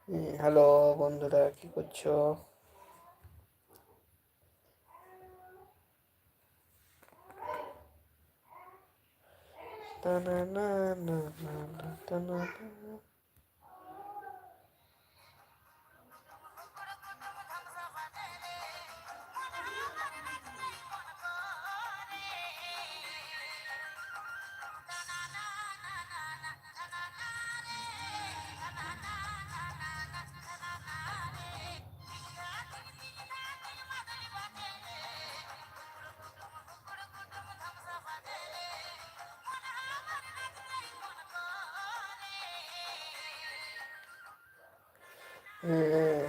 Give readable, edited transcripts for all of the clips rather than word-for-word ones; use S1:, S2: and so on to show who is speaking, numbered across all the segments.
S1: Hello বন্ধুরা, কি করছো? তানা না না না না তানা না।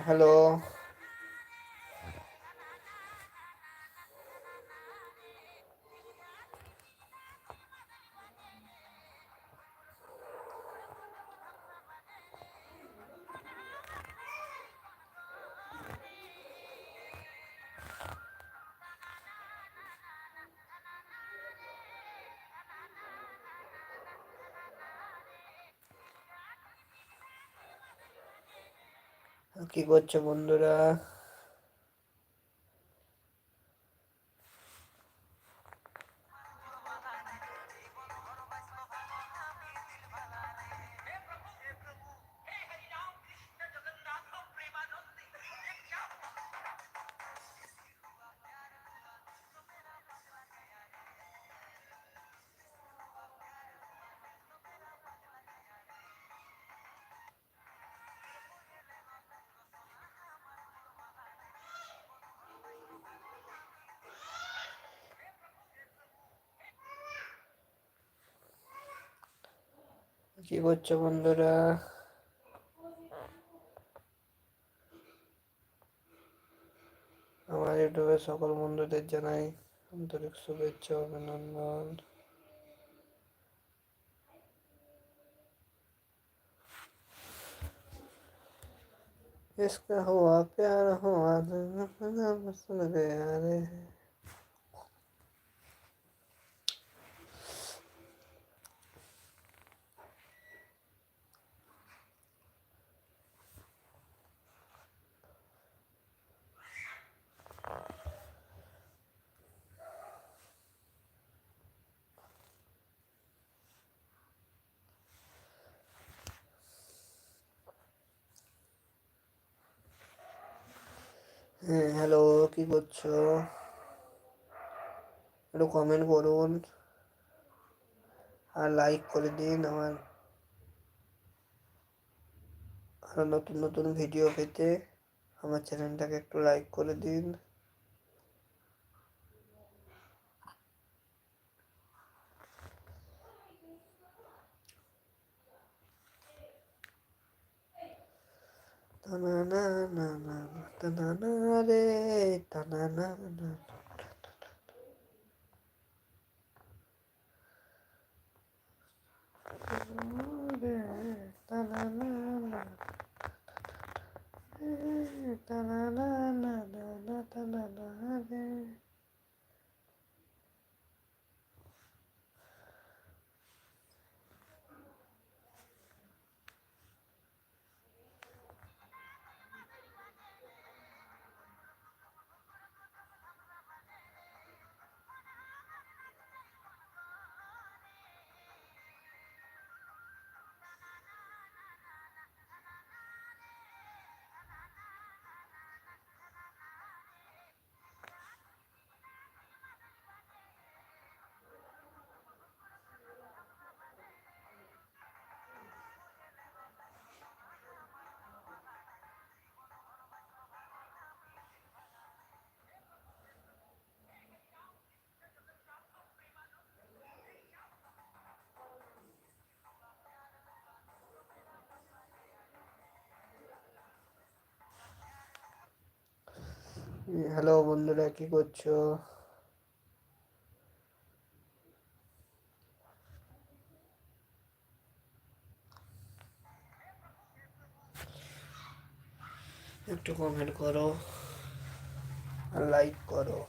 S1: হ্যালো। কি করছো বন্ধুরা? কি করছো বন্ধুরা? আমার ইউটিউবের সকল বন্ধুদের জানাই আন্তরিক শুভেচ্ছা ও অভিনন্দন। इसका हुआ प्यार हुआ सुन गया रे। হ্যালো, কি করছো? একটু কমেন্ট করুন আর লাইক করে দিন। আমার আরো নতুন নতুন ভিডিও পেতে আমার চ্যানেলটাকে একটু লাইক করে দিন। তানা না না না তানা না রে তানা না না রে তানা না না তানা না না না তানা না রে। হ্যালো বন্ধুরা, কি করছো? একটু কমেন্ট করো আর লাইক করো।